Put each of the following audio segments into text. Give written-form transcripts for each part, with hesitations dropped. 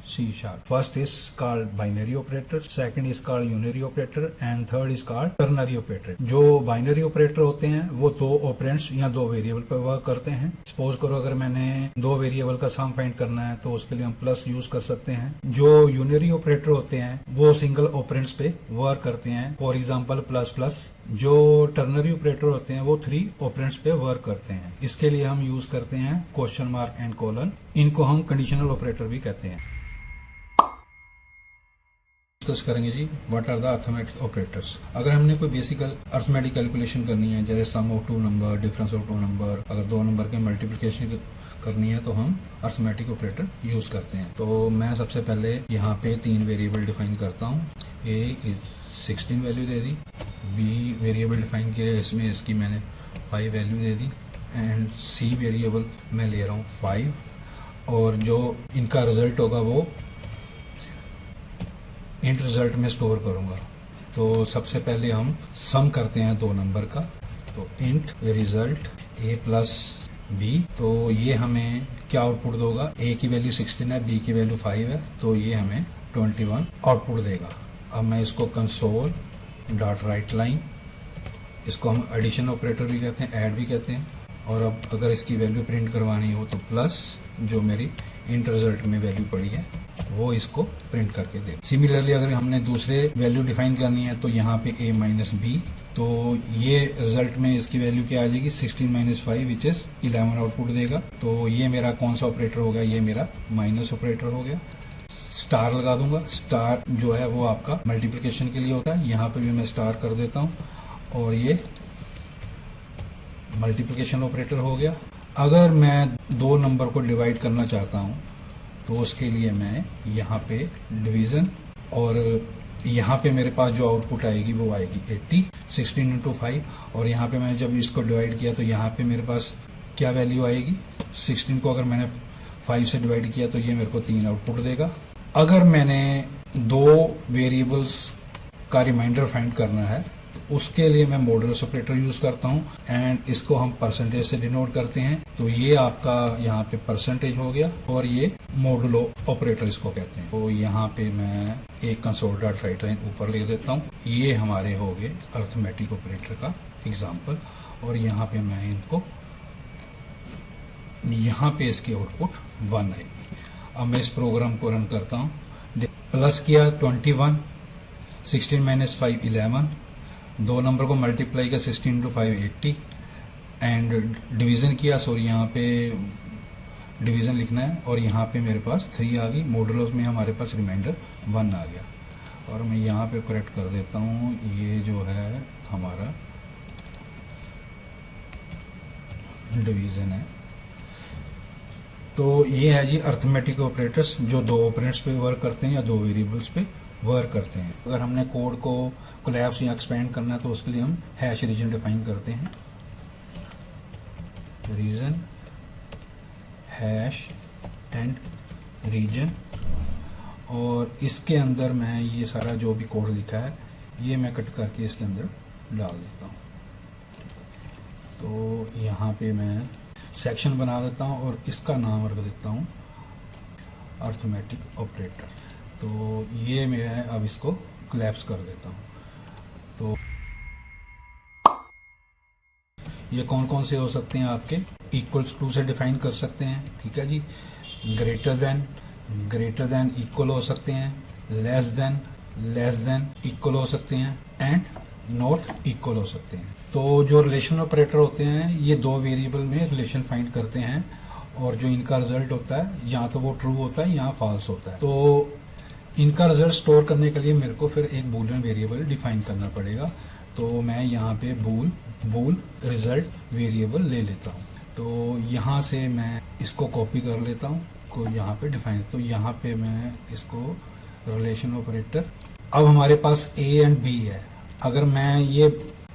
C#. First is called binary operator, second is called unary operator and third is called ternary operator. जो binary operator होते हैं वो दो operands या दो वेरिएबल पर वर्क करते हैं. सपोज करो अगर मैंने दो वेरिएबल का सम फाइंड करना है तो उसके लिए हम प्लस यूज कर सकते हैं. जो यूनरी ऑपरेटर होते हैं वो सिंगल ऑपरेंड्स पे वर्क करते हैं, फॉर एग्जांपल प्लस प्लस. जो टर्नरी ऑपरेटर होते हैं वो 3 ऑपरेंड्स पे वर्क करते हैं. इसके लिए हम यूज करते हैं क्वेश्चन मार्क एंड कोलन. इनको हम कंडीशनल ऑपरेटर भी कहते हैं. डिस्कस करेंगे जी what are the arithmetic operators. अगर हमने कोई बेसिक अर्थमेटिक कैलकुलेशन करनी है, जैसे sum of 2 number, difference of 2 number, अगर 2 नंबर के मल्टीप्लिकेशन करनी है तो हम अर्थमेटिक ऑपरेटर यूज करते हैं. तो मैं सबसे पहले यहाँ पे 3 वेरिएबल डिफाइन करता हूँ. ए 16 वैल्यू दे दी, बी वेरिएबल डिफाइन किया, इसमें इसकी मैंने 5 वैल्यू दे दी एंड सी वेरिएबल मैं ले रहा हूँ 5. और जो इनका रिजल्ट होगा वो इंट रिजल्ट में स्टोर करूंगा. तो सबसे पहले हम सम करते हैं 2 नंबर का. तो int result a plus B. तो ये हमें क्या आउटपुट दोगा? a की वैल्यू 16 है, b की वैल्यू 5 है, तो ये हमें 21 आउटपुट देगा. अब मैं इसको कंसोल डॉट राइट लाइन, इसको हम एडिशन ऑपरेटर भी कहते हैं, ऐड भी कहते हैं. और अब अगर इसकी वैल्यू प्रिंट करवानी हो तो प्लस जो मेरी इंट रिजल्ट में वैल्यू पड़ी है वो इसको प्रिंट करके दे. सिमिलरली अगर हमने दूसरे वैल्यू डिफाइन करनी है तो यहाँ पे a माइनस बी, तो ये रिजल्ट में इसकी वैल्यू क्या आ जाएगी? 16 माइनस 5 विच इज 11 आउटपुट देगा. तो ये मेरा कौन सा ऑपरेटर हो गया? ये मेरा माइनस ऑपरेटर हो गया. स्टार लगा दूंगा. स्टार जो है वो आपका मल्टीप्लिकेशन के लिए होता है. यहाँ पे भी मैं स्टार कर देता हूँ और ये मल्टीप्लिकेशन ऑपरेटर हो गया. अगर मैं 2 नंबर को डिवाइड करना चाहता हूँ तो उसके लिए मैं यहाँ पे डिवीज़न, और यहाँ पे मेरे पास जो आउटपुट आएगी वो आएगी 80, 16 इंटू 5. और यहाँ पे मैंने जब इसको डिवाइड किया तो यहाँ पे मेरे पास क्या वैल्यू आएगी? 16 को अगर मैंने 5 से डिवाइड किया तो ये मेरे को 3 आउटपुट देगा. अगर मैंने 2 वेरिएबल्स का रिमाइंडर फाइंड करना है तो उसके लिए मैं मॉडुलस ऑपरेटर यूज करता हूँ एंड इसको हम परसेंटेज से डिनोट करते हैं. तो ये आपका यहाँ पे परसेंटेज हो गया और ये मॉडुलो ऑपरेटर इसको कहते हैं. तो यहाँ पे मैं एक कंसोल डॉट राइट लाइन ऊपर लिख देता हूँ. ये हमारे हो गए अर्थमेटिक ऑपरेटर का एग्जाम्पल. और यहाँ पे मैं इनको, यहाँ पे इसकी आउटपुट 1 आएगी. अब मैं इस प्रोग्राम को रन करता हूँ. प्लस किया 21, 16 माइनस 5 11, 2 नंबर को मल्टीप्लाई किया 16 इंटू 5 80 एंड डिवीज़न किया. सॉरी यहाँ पे डिवीज़न लिखना है और यहाँ पे मेरे पास 3 आ गई. मॉडुलस में हमारे पास रिमाइंडर 1 आ गया. और मैं यहाँ पे करेक्ट कर देता हूँ. ये जो है हमारा डिवीज़न है. तो ये है जी अर्थमेटिक ऑपरेटर्स जो 2 ऑपरेंड्स पे वर्क करते हैं या 2 वेरिएबल्स पे वर्क करते हैं. अगर हमने कोड को कोलैप्स या एक्सपेंड करना है तो उसके लिए हम हैश रीजन डिफाइन करते हैं. Region hash and region. और इसके अंदर मैं ये सारा जो भी कोड लिखा है ये मैं कट करके इसके अंदर डाल देता हूँ. तो यहाँ पे मैं सेक्शन बना देता हूँ और इसका नाम रख देता हूँ अर्थमेटिक ऑपरेटर. तो ये मैं अब इसको कोलैप्स कर देता हूँ. तो ये कौन कौन से हो सकते हैं आपके? इक्वल्स टू से डिफाइन कर सकते हैं, ठीक है जी. ग्रेटर देन इक्वल हो सकते हैं. लेस देन इक्वल हो सकते हैं एंड नॉट इक्वल हो सकते हैं. तो जो रिलेशन ऑपरेटर होते हैं ये 2 वेरिएबल में रिलेशन फाइंड करते हैं और जो इनका रिजल्ट होता है या तो वो ट्रू होता है या फॉल्स होता है. तो इनका रिजल्ट स्टोर करने के लिए मेरे को फिर एक बूलियन वेरिएबल डिफाइन करना पड़ेगा. तो मैं यहाँ पे बूल रिजल्ट वेरिएबल ले लेता हूँ. तो यहाँ से मैं इसको कॉपी कर लेता हूँ को यहाँ पे डिफाइन. तो यहाँ पे मैं इसको रिलेशन ऑपरेटर, अब हमारे पास a एंड b है. अगर मैं ये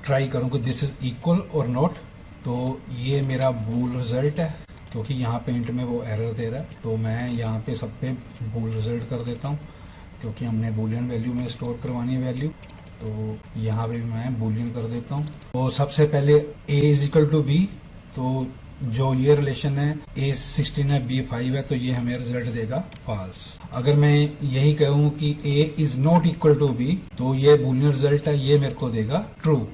ट्राई करूँ कि दिस इज इक्वल और नॉट, तो ये मेरा बूल रिजल्ट है क्योंकि यहाँ पे इंट में वो एरर दे रहा है. तो मैं यहाँ पे सब पे बूल रिजल्ट कर देता हूँ क्योंकि हमने बूलियन वैल्यू में स्टोर करवानी है वैल्यू. तो यहाँ पे मैं बूलियन कर देता हूँ. तो सबसे पहले a is equal to b, तो जो ये रिलेशन है A16 है B5 है, तो ये हमें रिजल्ट देगा फॉल्स। अगर मैं यही कहूँ कि A is not equal to B, तो ये बूलियन रिजल्ट है, ये मेरे को देगा ट्रू।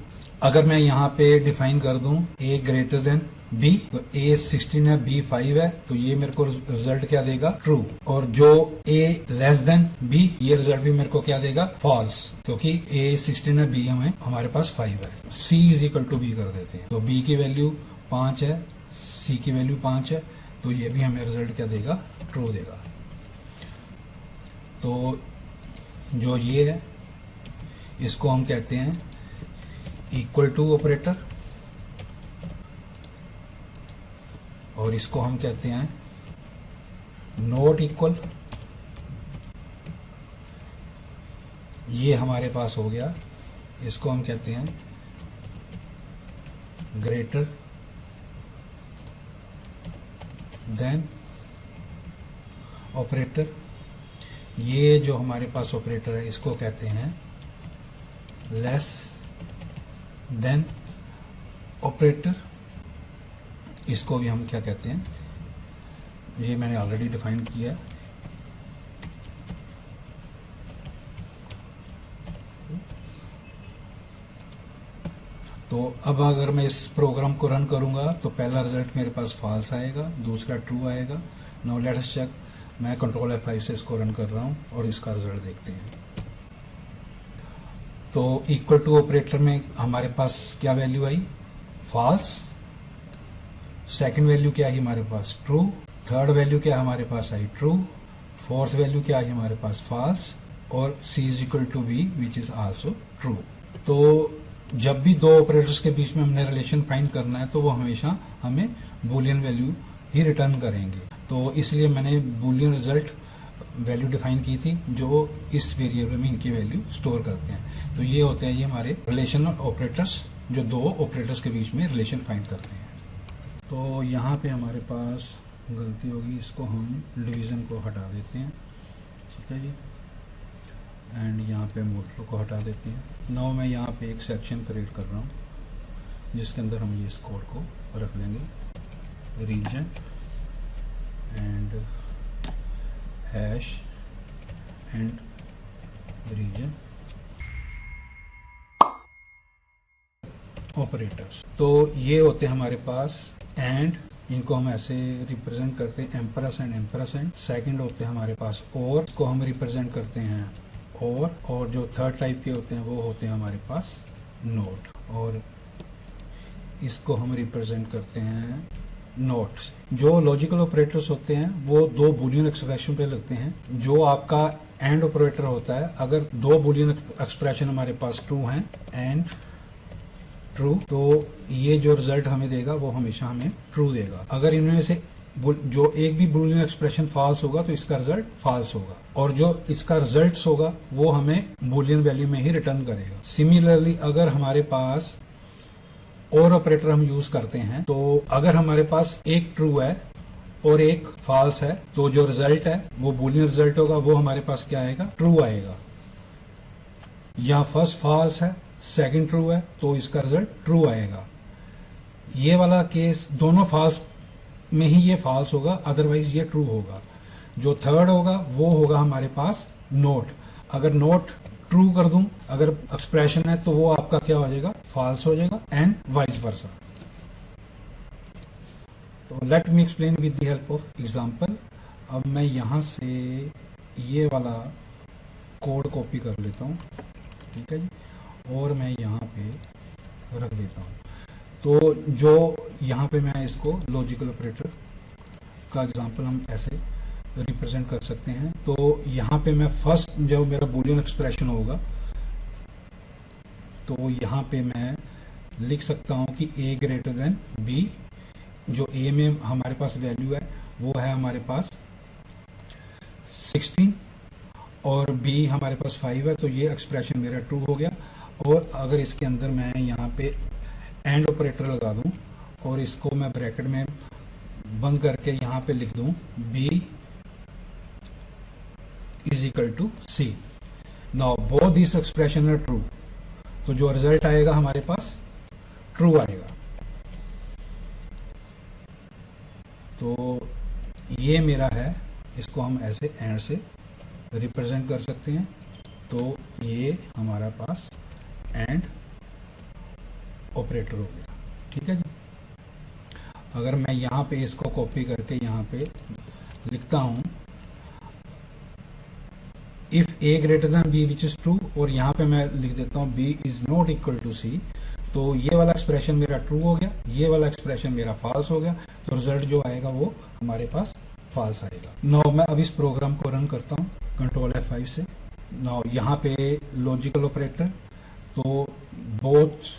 अगर मैं यहाँ पे डिफाइन कर दूं A ग्रेटर देन B, तो A16 है B5 है, तो ये मेरे को रिजल्ट क्या देगा ट्रू। और जो A लेस देन B, ये रिजल्ट भी मेरे को क्या देगा फॉल्स, क्योंकि A16 है B हमें हमारे पास 5 है। C is equal to B कर देते हैं, तो B की वैल्यू 5 है, C की वैल्यू 5 है, तो ये भी हमें रिजल्ट क्या देगा ट्रू देगा। तो जो ये है इसको हम कहते हैं इक्वल टू ऑपरेटर, और इसको हम कहते हैं नॉट इक्वल। ये हमारे पास हो गया, इसको हम कहते हैं ग्रेटर देन ऑपरेटर। ये जो हमारे पास ऑपरेटर है इसको कहते हैं लेस देन ऑपरेटर। इसको भी हम क्या कहते हैं, ये मैंने ऑलरेडी डिफाइन किया है। तो अब अगर मैं इस प्रोग्राम को रन करूंगा तो पहला रिजल्ट मेरे पास फॉल्स आएगा, दूसरा ट्रू आएगा। नाउ लेट अस चेक, मैं कंट्रोल F5 से इसको रन कर रहा हूं और इसका रिजल्ट देखते हैं। तो इक्वल टू ऑपरेटर में हमारे पास क्या वैल्यू आई, फॉल्स। सेकंड वैल्यू क्या आई हमारे पास, ट्रू। थर्ड वैल्यू क्या हमारे पास आई, ट्रू। फोर्थ वैल्यू क्या आई हमारे पास, फॉल्स। और C is equal to B which is also true. तो जब भी दो ऑपरेटर्स के बीच में हमने रिलेशन फाइंड करना है तो वो हमेशा हमें बूलियन वैल्यू ही रिटर्न करेंगे। तो इसलिए मैंने बूलियन रिजल्ट वैल्यू डिफाइन की थी जो इस वेरिएबल में इनकी वैल्यू स्टोर करते हैं। तो ये होते हैं ये हमारे रिलेशनल ऑपरेटर्स जो दो ऑपरेटर्स के बीच में रिलेशन फाइंड करते हैं। तो यहाँ पे हमारे पास गलती होगी, इसको हम डिवीज़न को हटा देते हैं, ठीक है जी। एंड यहाँ पे मोटर को हटा देते हैं। नाउ मैं यहाँ पे एक सेक्शन क्रिएट कर रहा हूँ जिसके अंदर हम ये इस कोड को रख लेंगे, region and hash and region operators. तो ये होते हैं हमारे पास एंड, इनको हम ऐसे रिप्रेजेंट करते हैं एम्परस एंड एम्परस एंड। सेकंड होते हैं हमारे पास और, को हम रिप्रेजेंट करते हैं और जो थर्ड टाइप के होते हैं वो होते हैं हमारे पास नोट, और इसको हम रिप्रेजेंट करते हैं नोट से। जो लॉजिकल ऑपरेटर्स होते हैं वो दो बूलियन एक्सप्रेशन पे लगते हैं। जो आपका एंड ऑपरेटर होता है, अगर दो बूलियन एक्सप्रेशन हमारे पास ट्रू हैं एंड ट्रू, तो ये जो रिजल्ट हमें देगा वो हमेशा हमें ट्रू देगा। अगर इनमें से जो एक भी बूलियन एक्सप्रेशन फॉल्स होगा तो इसका रिजल्ट फॉल्स होगा, और जो इसका रिजल्ट होगा वो हमें बूलियन वैल्यू में ही रिटर्न करेगा। सिमिलरली अगर हमारे पास और ऑपरेटर हम यूज करते हैं, तो अगर हमारे पास एक ट्रू है और एक फॉल्स है, तो जो रिजल्ट है वो बूलियन रिजल्ट होगा, वो हमारे पास क्या आएगा, ट्रू आएगा। या फर्स्ट फॉल्स है, सेकंड ट्रू है, तो इसका रिजल्ट ट्रू आएगा। ये वाला केस दोनों फॉल्स में ही ये फॉल्स होगा, अदरवाइज ये ट्रू होगा। जो थर्ड होगा वो होगा हमारे पास नोट। अगर नोट ट्रू कर दूं, अगर एक्सप्रेशन है, तो वो आपका क्या हो जाएगा, फॉल्स हो जाएगा, एंड वाइस वर्सा। तो let me explain with the help of example. अब मैं यहां से ये वाला कोड कॉपी कर लेता हूं, ठीक है जी, और मैं यहाँ पे रख देता हूँ। तो जो यहाँ पे मैं इसको लॉजिकल ऑपरेटर का एग्जांपल हम ऐसे रिप्रेजेंट कर सकते हैं। तो यहाँ पे मैं फर्स्ट जो मेरा बूलियन एक्सप्रेशन होगा, तो यहाँ पे मैं लिख सकता हूँ कि A ग्रेटर देन B। जो A में हमारे पास वैल्यू है वो है हमारे पास 16 और B हमारे पास 5 है, तो ये एक्सप्रेशन मेरा ट्रू हो गया। और अगर इसके अंदर मैं यहाँ पे एंड ऑपरेटर लगा दूं और इसको मैं ब्रैकेट में बंद करके यहाँ पे लिख दूं B is equal to C। Now both this expression are true, तो जो रिजल्ट आएगा हमारे पास ट्रू आएगा। तो ये मेरा है, इसको हम ऐसे एंड से रिप्रेजेंट कर सकते हैं। तो ये हमारा पास एंड ऑपरेटर हो गया, ठीक है जी। अगर मैं यहाँ पे इसको कॉपी करके यहाँ पे लिखता हूँ if A greater than B which is true, और यहाँ पे मैं लिख देता हूँ B is not equal to C, तो ये वाला एक्सप्रेशन मेरा ट्रू हो गया, ये वाला एक्सप्रेशन मेरा फॉल्स हो गया, तो रिजल्ट जो आएगा वो हमारे पास फॉल्स आएगा। नाउ मैं अब इस प्रोग्राम को रन करता हूँ कंट्रोल F5 से। नाउ यहाँ पे लॉजिकल ऑपरेटर, तो both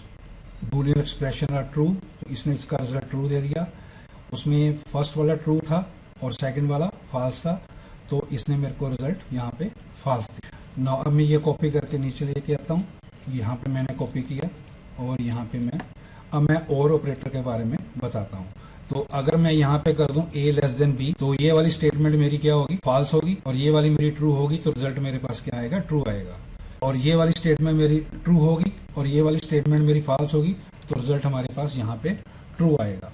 Boolean expression are true, तो इसने इसका रिजल्ट ट्रू दे दिया। उसमें फर्स्ट वाला ट्रू था और सेकंड वाला फॉल्स था, तो इसने मेरे को रिजल्ट यहाँ पे फॉल्स दिया। नाउ अब मैं ये कॉपी करके नीचे लेके आता हूँ, यहाँ पे मैंने कॉपी किया और यहाँ पे मैं और ऑपरेटर के बारे में बताता हूँ। तो अगर मैं यहाँ पे कर दूं a लेस देन b, तो ये वाली स्टेटमेंट मेरी क्या होगी, फॉल्स होगी, और ये वाली मेरी ट्रू होगी, तो रिजल्ट मेरे पास क्या आएगा, ट्रू आएगा। और ये वाली स्टेटमेंट मेरी ट्रू होगी और ये वाली स्टेटमेंट मेरी फॉल्स होगी, तो रिजल्ट हमारे पास यहाँ पे ट्रू आएगा।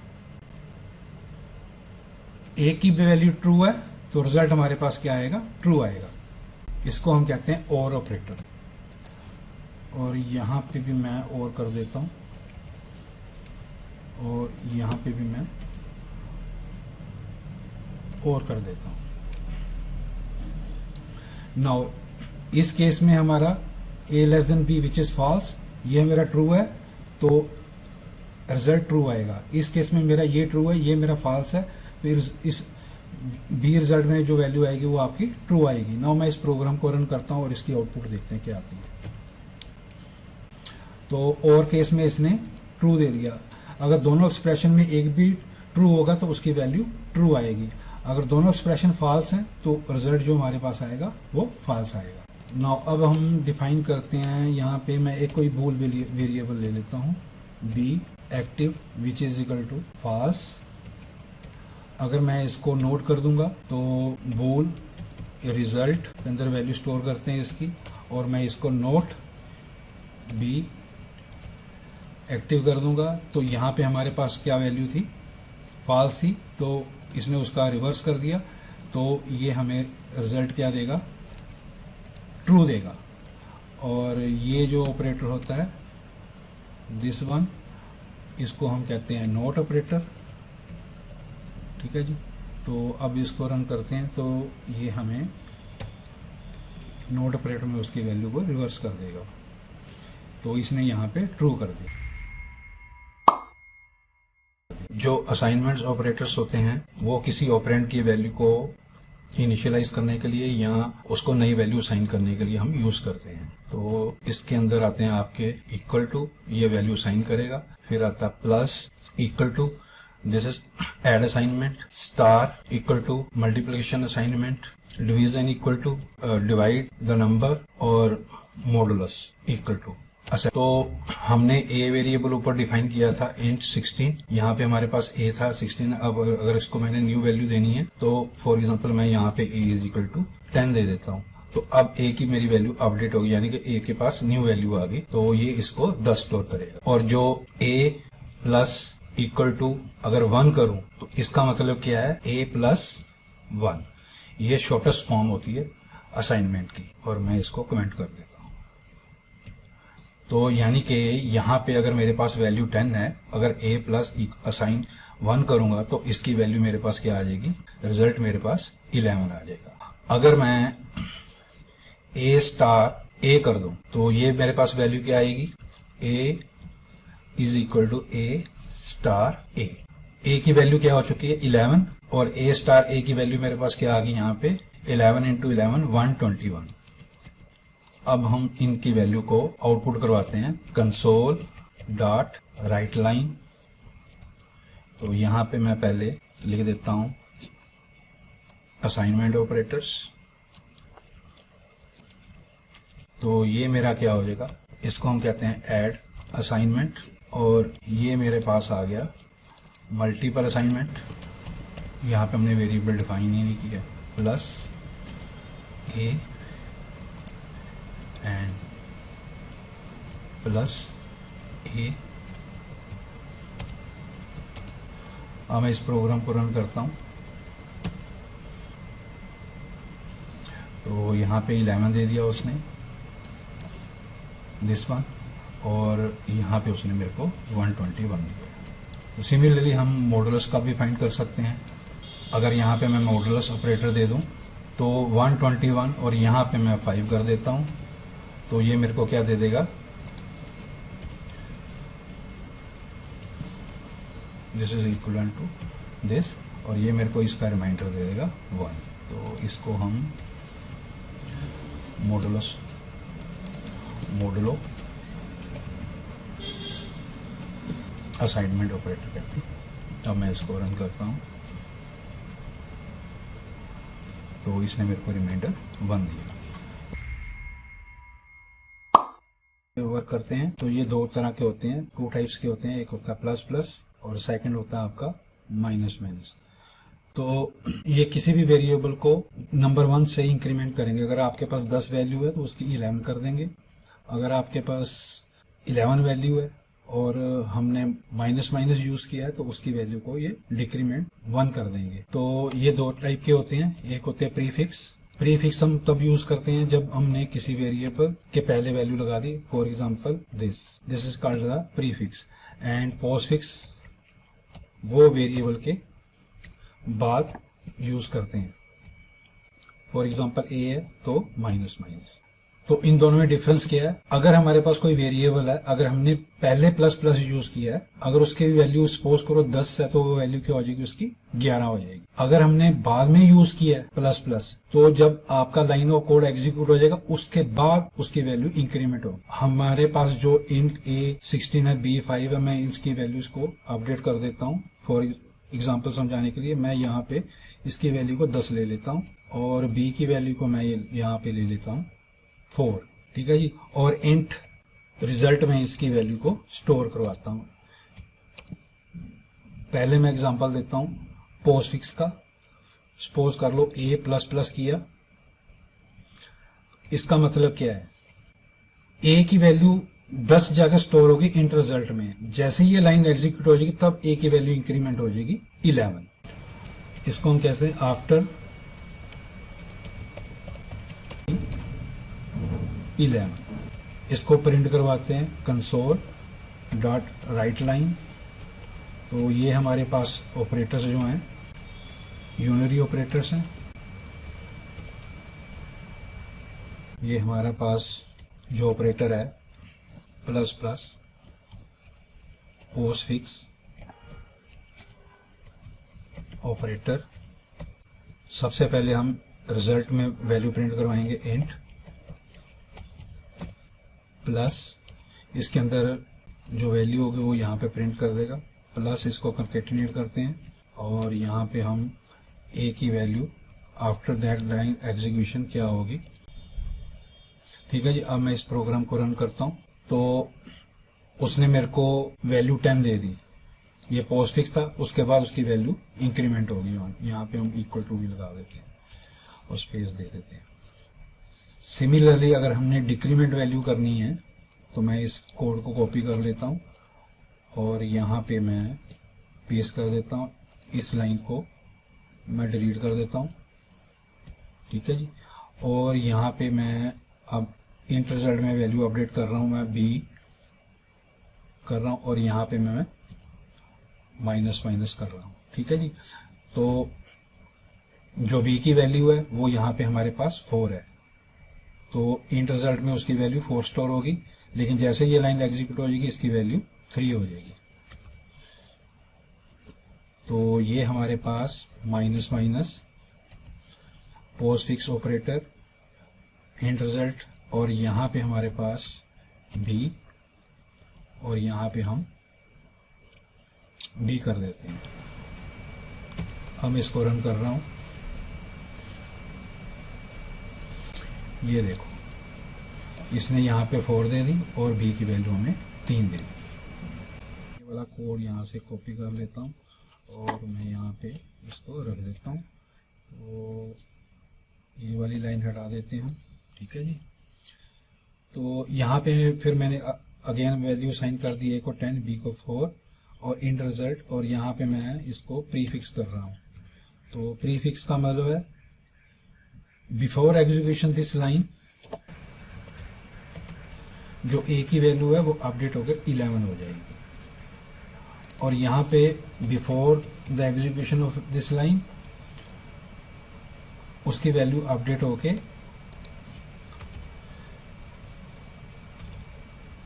a की वैल्यू ट्रू है तो रिजल्ट हमारे पास क्या आएगा, ट्रू आएगा। इसको हम कहते हैं और ऑपरेटर। और यहाँ पे भी मैं और कर देता हूँ, और यहाँ पे भी मैं और कर देता हूँ। नाउ इस केस में हमारा a less than b which is false, ये मेरा ट्रू है तो रिजल्ट ट्रू आएगा। इस केस में मेरा ये ट्रू है, ये मेरा फॉल्स है, तो इस b रिजल्ट में जो वैल्यू आएगी वो आपकी ट्रू आएगी। नाउ मैं इस प्रोग्राम को रन करता हूँ और इसकी आउटपुट देखते हैं क्या आती है। तो और केस में इसने ट्रू दे दिया। अगर दोनों एक्सप्रेशन में एक भी ट्रू होगा तो उसकी वैल्यू ट्रू आएगी। अगर दोनों एक्सप्रेशन फॉल्स हैं तो रिजल्ट जो हमारे पास आएगा वो फॉल्स आएगा। नाउ अब हम डिफाइन करते हैं, यहाँ पे मैं एक कोई बूल वेरिएबल ले लेता हूँ, B active which is equal to false. अगर मैं इसको नोट कर दूंगा तो बूल रिजल्ट के अंदर वैल्यू स्टोर करते हैं इसकी, और मैं इसको नोट बी एक्टिव कर दूंगा तो यहाँ पे हमारे पास क्या वैल्यू थी, फॉल्स थी, तो इसने उसका रिवर्स कर दिया, तो ये हमें रिजल्ट क्या देगा, ट्रू देगा। और ये जो ऑपरेटर होता है दिस वन, इसको हम कहते हैं नोट ऑपरेटर, ठीक है जी। तो अब इसको रन करते हैं तो ये हमें नोट ऑपरेटर में उसकी वैल्यू को रिवर्स कर देगा, तो इसने यहाँ पे ट्रू कर दिया। जो असाइनमेंट्स ऑपरेटर्स होते हैं वो किसी ऑपरेंड की वैल्यू को इनिशियलाइज करने के लिए या उसको नई वैल्यू असाइन करने के लिए हम यूज करते हैं। तो इसके अंदर आते हैं आपके इक्वल टू, ये वैल्यू असाइन करेगा, फिर आता है plus, equal to, this is add assignment, star equal to multiplication assignment, division equal to divide the number, और मॉडुलस इक्वल टू। अच्छा, तो हमने a वेरिएबल ऊपर डिफाइन किया था इंट 16, यहाँ पे हमारे पास a था 16। अब अगर इसको मैंने न्यू वैल्यू देनी है तो फॉर एग्जांपल मैं यहाँ पे a इज इक्वल टू 10 दे देता हूँ, तो अब a की मेरी वैल्यू अपडेट होगी, यानी कि a के पास न्यू वैल्यू आ गई, तो ये इसको 10 स्टोर करेगा। और जो a प्लस इक्वल टू अगर 1 करूं तो इसका मतलब क्या है, a प्लस 1, ये शॉर्टेस्ट फॉर्म होती है असाइनमेंट की। और मैं इसको कमेंट कर देता हूँ। तो यानी कि यहाँ पे अगर मेरे पास वैल्यू 10 है, अगर a प्लस असाइन 1 करूंगा तो इसकी वैल्यू मेरे पास क्या आ जाएगी, रिजल्ट मेरे पास 11 आ जाएगा। अगर मैं a स्टार a कर दूं तो ये मेरे पास वैल्यू क्या आएगी, a is equal to a star a की वैल्यू क्या हो चुकी है 11, और a स्टार a की वैल्यू मेरे पास क्या आ गई यहाँ पे 11 इंटू 11 121। अब हम इनकी वैल्यू को आउटपुट करवाते हैं कंसोल डॉट राइट लाइन। तो यहाँ पे मैं पहले लिख देता हूँ असाइनमेंट ऑपरेटर्स, तो ये मेरा क्या हो जाएगा, इसको हम कहते हैं ऐड असाइनमेंट, और ये मेरे पास आ गया मल्टीपल असाइनमेंट। यहाँ पे हमने वेरिएबल डिफाइन ही नहीं किया, plus a and plus a अब मैं इस प्रोग्राम को रन करता हूँ। तो यहाँ पे 11 दे दिया उसने, दिस वन, और यहाँ पे उसने मेरे को 121 दिया। तो सिमिलरली हम मॉडुलस का भी फाइंड कर सकते हैं। अगर यहाँ पे मैं मॉडुलस ऑपरेटर दे दूँ तो 121 और यहाँ पे मैं 5 कर देता हूँ, तो ये मेरे को क्या दे देगा, this is equal to this, और ये मेरे को इसका रिमाइंडर दे देगा 1। तो इसको हम मोडुलो असाइनमेंट ऑपरेटर कहते हैं। अब मैं इसको रन करता हूँ तो इसने मेरे को रिमाइंडर 1 दिया। वर्क करते हैं तो ये दो तरह के होते हैं, 2 टाइप्स के होते हैं, एक होता है प्लस प्लस और सेकंड होता है आपका माइनस माइनस। तो ये किसी भी वेरिएबल को नंबर 1 से इंक्रीमेंट करेंगे। अगर आपके पास 10 वैल्यू है तो उसकी 11 कर देंगे। अगर आपके पास 11 वैल्यू है और हमने माइनस माइनस यूज किया है तो उसकी वैल्यू को ये डिक्रीमेंट 1 कर देंगे। तो ये 2 टाइप के होते हैं। एक होते हैं प्रीफिक्स। प्रीफिक्स हम तब यूज करते हैं जब हमने किसी वेरिएबल के पहले वैल्यू लगा दी। For example this is called the prefix. And postfix वो वेरिएबल के बाद यूज करते हैं। फॉर एग्जांपल ए है तो माइनस माइनस। तो इन दोनों में डिफरेंस क्या है, अगर हमारे पास कोई वेरिएबल है, अगर हमने पहले प्लस प्लस यूज किया है, अगर उसकी वैल्यू सपोज करो 10 है तो वो वैल्यू क्या हो जाएगी, उसकी 11 हो जाएगी। अगर हमने बाद में यूज किया है प्लस प्लस तो जब आपका लाइन ऑफ कोड एग्जीक्यूट हो जाएगा उसके बाद उसकी वैल्यू इंक्रीमेंट हो। हमारे पास जो इंट ए 16 है, बी 5 है, मैं इसकी वैल्यूज को अपडेट कर देता हूँ। फॉर एग्जाम्पल समझाने के लिए मैं यहाँ पे इसकी वैल्यू को 10 ले लेता हूँ और बी की वैल्यू को मैं यहाँ पे ले लेता हूँ 4। ठीक है जी। और इंट रिजल्ट में इसकी वैल्यू को स्टोर करवाता हूं। पहले मैं एग्जांपल देता हूं पोस्टफिक्स का। सपोज कर लो ए प्लस प्लस किया, इसका मतलब क्या है, ए की वैल्यू 10 जगह स्टोर होगी इंट रिजल्ट में। जैसे ही ये लाइन एग्जीक्यूट हो जाएगी तब ए की वैल्यू इंक्रीमेंट हो जाएगी 11। इसको हम कैसे, आफ्टर 11 इसको प्रिंट करवाते हैं कंसोल डॉट राइट लाइन। तो ये हमारे पास ऑपरेटर्स जो हैं यूनरी ऑपरेटर्स हैं। ये हमारे पास जो ऑपरेटर है प्लस प्लस, पोस्टफिक्स ऑपरेटर। सबसे पहले हम रिजल्ट में वैल्यू प्रिंट करवाएंगे इंट प्लस, इसके अंदर जो वैल्यू होगी वो यहाँ पे प्रिंट कर देगा, प्लस इसको कंकेटिनेट करते हैं और यहाँ पे हम ए की value after that line execution क्या होगी। ठीक है जी। अब मैं इस प्रोग्राम को रन करता हूँ तो उसने मेरे को वैल्यू 10 दे दी। ये पोस्टफिक्स था, उसके बाद उसकी वैल्यू इंक्रीमेंट होगी। यहाँ पे हम इक्वल टू भी लगा देते हैं और स्पेस दे देते हैं। सिमिलरली अगर हमने डिक्रीमेंट वैल्यू करनी है तो मैं इस कोड को कॉपी कर लेता हूँ और यहाँ पे मैं पेस्ट कर देता हूँ। इस लाइन को मैं डिलीट कर देता हूँ। ठीक है जी। और यहाँ पे मैं अब इंट रिजल्ट में वैल्यू अपडेट कर रहा हूँ, मैं बी कर रहा हूँ और यहाँ पे मैं माइनस माइनस कर रहा हूँ। ठीक है जी। तो जो बी की वैल्यू है वो यहाँ पे हमारे पास 4 है, तो इंट रिजल्ट में उसकी वैल्यू 4 स्टोर होगी, लेकिन जैसे ये लाइन एग्जीक्यूट हो जाएगी इसकी वैल्यू 3 हो जाएगी। तो ये हमारे पास minus minus, postfix operator, int result और यहाँ पे हमारे पास बी और यहाँ पे हम बी कर देते हैं। हम इसको रन कर रहा हूँ। ये देखो इसने यहाँ पे 4 दे दी और बी की वैल्यू हमें 3 दे दी। ये वाला कोड यहाँ से कॉपी कर लेता हूँ और मैं यहाँ पे इसको रख देता हूँ। तो ये वाली लाइन हटा देते हैं। ठीक है जी। तो यहाँ पे फिर मैंने अगेन वैल्यू साइन कर दी, ए को 10, बी को 4 और इंट रिजल्ट, और यहाँ पे मैं इसको प्रीफिक्स कर रहा हूँ। तो प्रीफिक्स का मतलब है बिफोर एग्जीक्यूशन दिस लाइन जो ए की वैल्यू है वो अपडेट होकर 11 हो जाएगी, और यहाँ पे before the execution of this line उसकी वैल्यू अपडेट होके,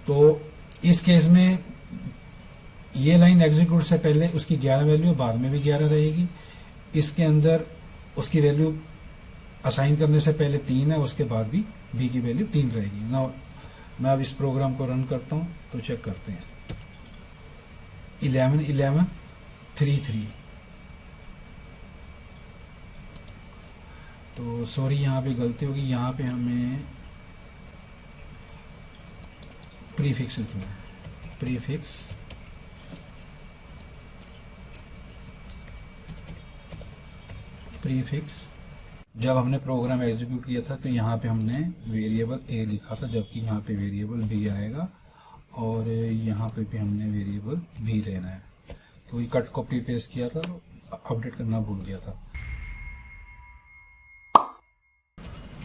तो इस केस में ये लाइन एग्जीक्यूट से पहले उसकी 11 वैल्यू, बाद में भी 11 रहेगी। इसके अंदर उसकी वैल्यू असाइन करने से पहले 3 है, उसके बाद भी बी की वैल्यू 3 रहेगी। ना मैं अब इस प्रोग्राम को रन करता हूँ तो चेक करते हैं। 11 11 3 3। तो सॉरी यहाँ पे गलती होगी, यहाँ पे हमें प्रीफिक्स लिखना है। प्रीफिक्स जब हमने प्रोग्राम एग्जीक्यूट किया था तो यहाँ पे हमने वेरिएबल ए लिखा था, जबकि यहाँ पे वेरिएबल बी आएगा, और यहाँ पे भी हमने वेरिएबल बी लेना है, क्योंकि कट कॉपी पेस्ट किया था, अपडेट करना भूल गया था।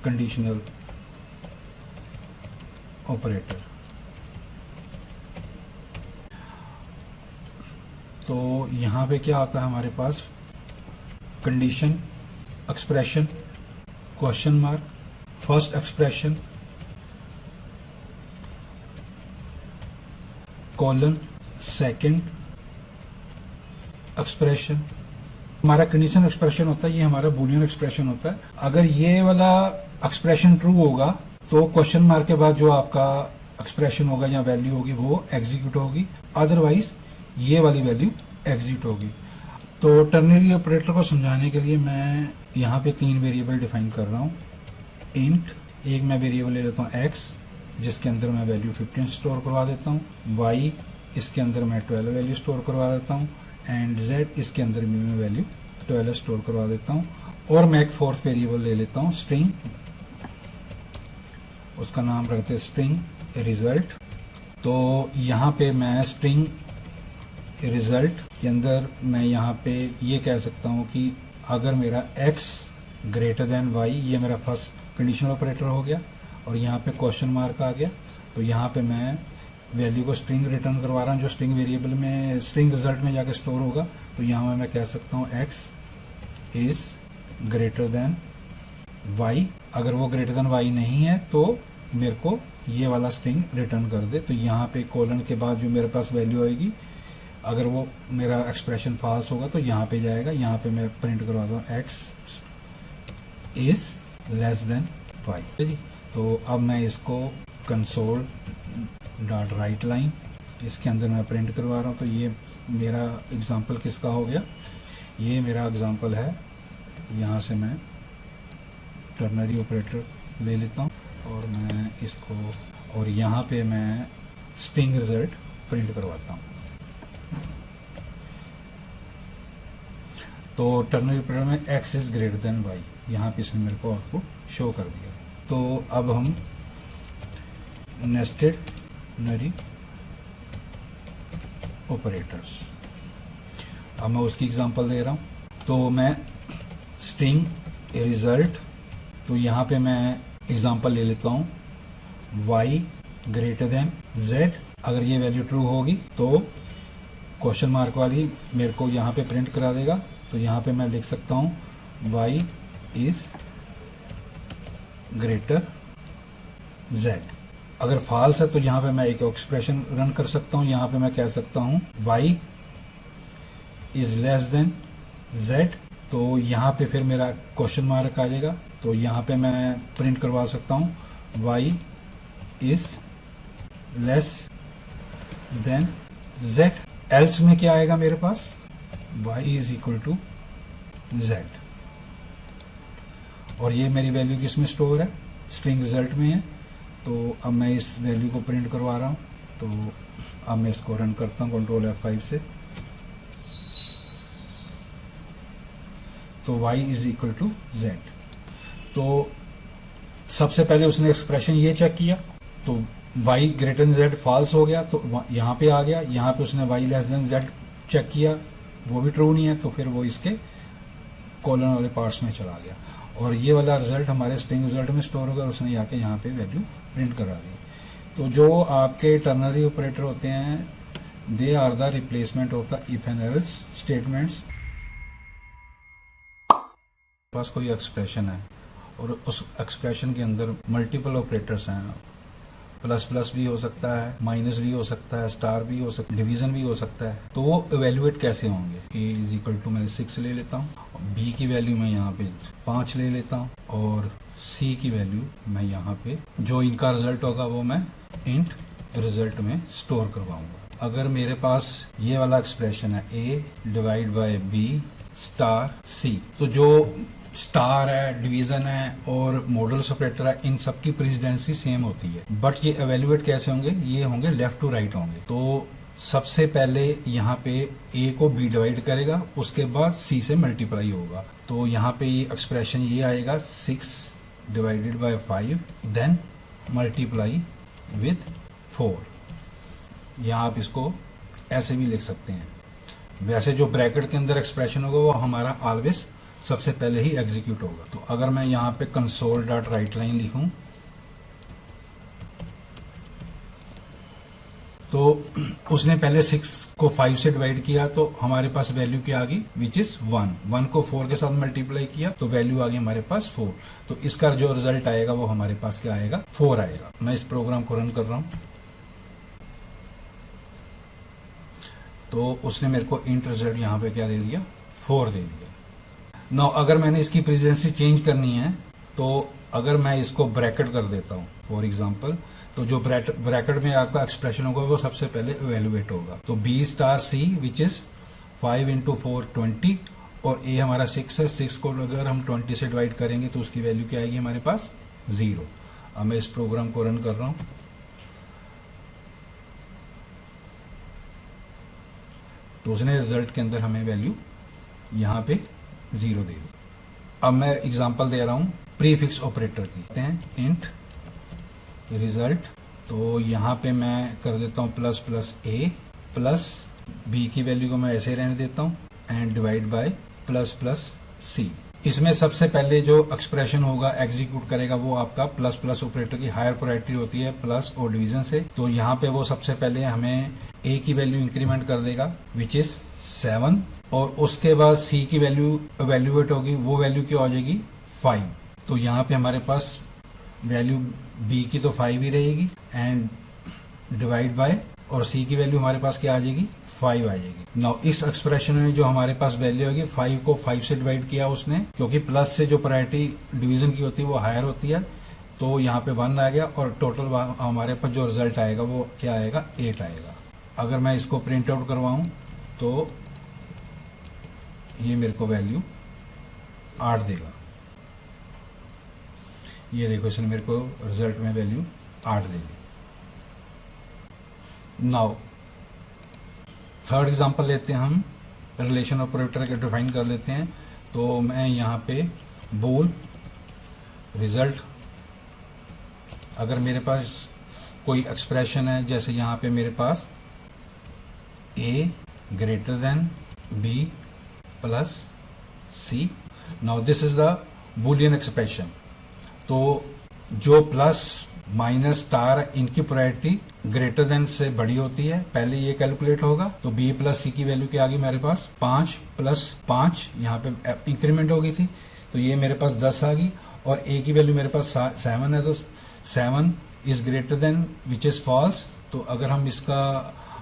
कंडीशनल ऑपरेटर, तो यहाँ पे क्या आता है हमारे पास, condition, expression, question mark, first expression, colon, second expression. हमारा कंडीशन एक्सप्रेशन होता है, ये हमारा बूलियन एक्सप्रेशन होता है। अगर ये वाला एक्सप्रेशन ट्रू होगा तो क्वेश्चन मार्क के बाद जो आपका एक्सप्रेशन होगा या वैल्यू होगी वो एग्जीक्यूट होगी, अदरवाइज ये वाली वैल्यू एग्जीक्यूट होगी। तो टर्नरी ऑपरेटर को समझाने के लिए मैं यहाँ पे 3 वेरिएबल डिफाइन कर रहा हूँ। इंट, एक मैं वेरिएबल ले लेता हूँ x, जिसके अंदर मैं वैल्यू 15 स्टोर करवा देता हूँ। y, इसके अंदर मैं 12 वैल्यू स्टोर करवा देता हूँ। एंड z, इसके अंदर भी मैं वैल्यू 12 स्टोर करवा देता हूँ। और मैं एक फोर्थ वेरिएबल ले लेता हूँ स्ट्रिंग, उसका नाम रखते हैं स्ट्रिंग रिजल्ट। तो यहाँ पे मैं स्ट्रिंग रिजल्ट के अंदर मैं यहाँ पे ये कह सकता हूँ कि अगर मेरा x ग्रेटर देन y, ये मेरा फर्स्ट कंडीशनल ऑपरेटर हो गया, और यहाँ पे क्वेश्चन मार्क आ गया, तो यहाँ पे मैं वैल्यू को स्ट्रिंग रिटर्न करवा रहा हूँ जो स्ट्रिंग वेरिएबल में, स्ट्रिंग रिजल्ट में जाके स्टोर होगा। तो यहाँ मैं कह सकता हूँ x is greater then y। अगर वो ग्रेटर देन y नहीं है तो मेरे को ये वाला स्ट्रिंग रिटर्न कर दे। तो यहाँ पे कोलन के बाद जो मेरे पास वैल्यू आएगी, अगर वो मेरा एक्सप्रेशन फॉल्स होगा तो यहाँ पे जाएगा। यहाँ पे मैं प्रिंट करवाता हूँ x is less then y। जी, तो अब मैं इसको कंसोल डॉट राइट लाइन, इसके अंदर मैं प्रिंट करवा रहा हूँ। तो ये मेरा एग्जांपल किसका हो गया, ये मेरा एग्जांपल है। यहाँ से मैं टर्नरी ऑपरेटर ले लेता हूँ और मैं इसको, और यहाँ पे मैं स्ट्रिंग रिजल्ट प्रिंट करवाता हूँ। तो टर्नरी ऑपरेटर में x is greater then y, यहाँ पे इसने मेरे को आउटपुट शो कर दिया। तो अब हम नेस्टेड नरी ऑपरेटर्स, अब मैं उसकी एग्जांपल दे रहा हूँ। तो मैं स्ट्रिंग रिजल्ट, तो यहाँ पे मैं एग्जांपल ले लेता हूँ y ग्रेटर देन z। अगर ये वैल्यू ट्रू होगी तो क्वेश्चन मार्क वाली मेरे को यहाँ पे प्रिंट करा देगा। तो यहाँ पे मैं लिख सकता हूँ y इज ग्रेटर z। अगर फॉल्स है तो यहाँ पे मैं एक एक्सप्रेशन रन कर सकता हूँ। यहाँ पे मैं कह सकता हूँ y is less than z। तो यहाँ पे फिर मेरा क्वेश्चन मार्क आ जाएगा। तो यहाँ पे मैं प्रिंट करवा सकता हूँ y is less than z। Else में क्या आएगा मेरे पास, y is equal to z। और ये मेरी वैल्यू किस में स्टोर है, स्ट्रिंग रिजल्ट में है। तो अब मैं इस वैल्यू को प्रिंट करवा रहा हूँ। तो अब मैं इसको रन करता हूँ कंट्रोल F5 से। तो y is equal to z। तो सबसे पहले उसने एक्सप्रेशन ये चेक किया, तो y greater than z false हो गया, तो यहाँ पे आ गया। यहाँ पे उसने y less than z check किया, वो भी ट्रू नहीं है, तो फिर वो इसके कॉलन वाले पार्ट्स में चला गया और ये वाला रिजल्ट हमारे स्ट्रिंग रिजल्ट में स्टोर होगा और उसने आके यहाँ पे वैल्यू प्रिंट करा दी। तो जो आपके टर्नरी ऑपरेटर होते हैं, they are the replacement of the if and else statements. पास कोई एक्सप्रेशन है और उस एक्सप्रेशन के अंदर मल्टीपल ऑपरेटर्स हैं, प्लस प्लस भी हो सकता है, माइनस भी हो सकता है, स्टार भी हो सकता है, डिवीजन भी हो सकता है, तो वो इवेल्युएट कैसे होंगे? ए इज इक्वल टू मैं 6 ले लेता हूँ, बी की वैल्यू मैं यहाँ पे 5 ले लेता हूँ और सी की वैल्यू मैं यहाँ पे, जो इनका रिजल्ट होगा वो मैं इंट रिजल्ट में स्टोर करवाऊंगा। अगर मेरे पास ये वाला एक्सप्रेशन है ए डिवाइड बाय बी स्टार सी, तो जो स्टार है, डिवीजन है और मॉडल ऑपरेटर है, इन सब की प्रेसिडेंसी सेम होती है, बट ये एवेल्युएट कैसे होंगे? ये होंगे लेफ्ट टू राइट होंगे। तो सबसे पहले यहाँ पे ए को बी डिवाइड करेगा, उसके बाद सी से मल्टीप्लाई होगा, तो यहाँ पे ये एक्सप्रेशन ये आएगा 6 divided by 5 then multiply with 4। यहाँ आप इसको ऐसे भी लिख सकते हैं। वैसे जो ब्रैकेट के अंदर एक्सप्रेशन होगा वो हमारा ऑलवेज सबसे पहले ही एग्जीक्यूट होगा। तो अगर मैं यहाँ पे कंसोल डॉट राइट लाइन लिखूं तो उसने पहले 6 को 5 से डिवाइड किया तो हमारे पास वैल्यू क्या आ गई, विच इज 1 को 4 के साथ मल्टीप्लाई किया तो वैल्यू आ गई हमारे पास 4। तो इसका जो रिजल्ट आएगा वो हमारे पास क्या आएगा, 4 आएगा। मैं इस प्रोग्राम को रन कर रहा हूं तो उसने मेरे को इंट रिजल्ट यहाँ पे क्या दे दिया, 4 दे दिया। नाउ अगर मैंने इसकी प्रेसिडेंसी चेंज करनी है तो अगर मैं इसको ब्रैकेट कर देता हूँ फॉर एग्जांपल, तो जो ब्रैकेट में आपका एक्सप्रेशन होगा वो सबसे पहले इवेल्युएट होगा। तो B star C which is 5 × 4 20 और ए हमारा 6 है, 6 को अगर हम 20 से डिवाइड करेंगे तो उसकी वैल्यू क्या आएगी हमारे पास, 0। अब मैं इस प्रोग्राम को रन कर रहा हूँ तो उसने रिजल्ट के अंदर हमें वैल्यू यहाँ पे 0 दे दी। अब मैं एग्जांपल दे रहा हूँ प्रीफिक्स ऑपरेटर की, कहते हैं इंट रिजल्ट, तो यहाँ पे मैं कर देता हूँ plus plus A plus B की वैल्यू को मैं ऐसे रहने देता हूँ and divide by plus plus C. इसमें सबसे पहले जो एक्सप्रेशन होगा एग्जीक्यूट करेगा वो आपका प्लस प्लस ऑपरेटर की हायर प्रायोरिटी होती है प्लस और डिवीजन से, तो यहाँ पे वो सबसे पहले हमें ए की वैल्यू इंक्रीमेंट कर देगा विच इज 7 और उसके बाद सी की वैल्यू एवेल्युएट होगी, वो वैल्यू क्या हो जाएगी 5। तो यहाँ पे हमारे पास वैल्यू बी की तो 5 ही रहेगी एंड डिवाइड बाय और सी की वैल्यू हमारे पास क्या आ जाएगी, 5 आ जाएगी। नाउ इस एक्सप्रेशन में जो हमारे पास वैल्यू होगी 5 को 5 से डिवाइड किया उसने, क्योंकि प्लस से जो प्रायोरिटी डिवीजन की होती है वो हायर होती है, तो यहाँ पे 1 आ गया और टोटल हमारे पास जो रिजल्ट आएगा वो क्या आएगा, 8 आएगा। अगर मैं इसको प्रिंट आउट करवाऊँ तो ये मेरे को वैल्यू 8 देगा। ये देखो इसने मेरे को रिजल्ट में वैल्यू 8 देगी। नाउ थर्ड एग्जांपल लेते हैं हम, रिलेशन ऑपरेटर के डिफाइन कर लेते हैं। तो मैं यहाँ पे बोल रिजल्ट, अगर मेरे पास कोई एक्सप्रेशन है जैसे यहाँ पे मेरे पास A greater than B plus C, now this is the boolean expression. तो जो प्लस माइनस स्टार इनकी प्रायोरिटी ग्रेटर देन से बड़ी होती है, पहले ये कैलकुलेट होगा। तो b प्लस सी की वैल्यू क्या आ गई मेरे पास, 5 प्लस 5, यहाँ पे इंक्रीमेंट हो गई थी तो ये मेरे पास 10 आ गई और a की वैल्यू मेरे पास 7 है, तो 7 is greater than which is false. तो अगर हम इसका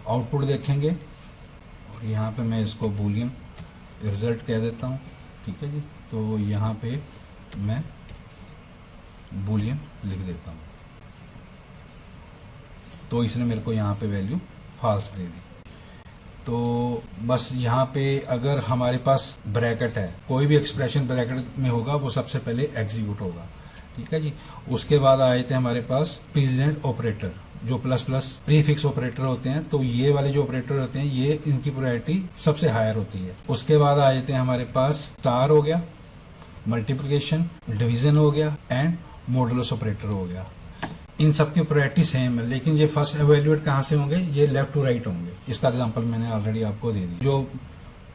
आउटपुट देखेंगे और यहाँ पे मैं इसको बुलियन रिजल्ट कह देता हूँ, ठीक है जी। तो यहाँ पे मैं बुलियन लिख देता हूँ तो इसने मेरे को यहाँ पे वैल्यू फॉल्स दे दी। तो बस यहाँ पे अगर हमारे पास ब्रैकेट है, कोई भी एक्सप्रेशन ब्रैकेट में होगा वो सबसे पहले एग्जीक्यूट होगा, ठीक है जी। उसके बाद आए थे हमारे पास प्रेसिडेंट ऑपरेटर, जो प्लस प्लस प्रीफिक्स ऑपरेटर होते हैं। तो ये वाले जो ऑपरेटर होते हैं ये इनकी प्रायोरिटी सबसे हायर होती है। उसके बाद आए थे हमारे पास स्टार हो गया, मल्टीप्लिकेशन, डिवीजन हो गया एंड मॉडुलस ऑपरेटर हो गया। इन सब की प्रायोरिटी सेम है, लेकिन ये फर्स्ट एवेल्युएट कहाँ से होंगे, ये लेफ्ट टू राइट होंगे। इसका एग्जांपल मैंने ऑलरेडी आपको दे दी। जो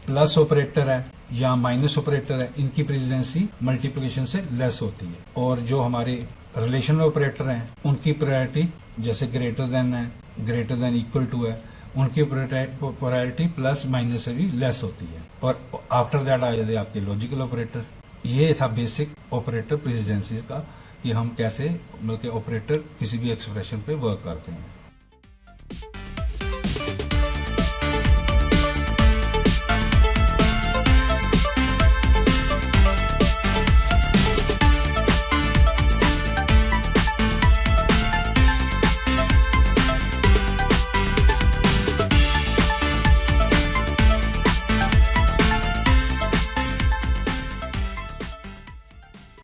प्लस ऑपरेटर है या माइनस ऑपरेटर है, इनकी प्रेसिडेंसी मल्टीप्लिकेशन से लेस होती है, और जो हमारे रिलेशनल ऑपरेटर हैं उनकी प्रायोरिटी जैसे ग्रेटर देन है, ग्रेटर देन इक्वल टू है, उनकी प्रायोरिटी प्लस माइनस से भी लेस होती है। और आफ्टर दैट आ जाते आपके लॉजिकल ऑपरेटर। ये था बेसिक ऑपरेटर प्रेसिडेंसी का, कि हम कैसे मतलब ऑपरेटर किसी भी एक्सप्रेशन पे वर्क करते हैं।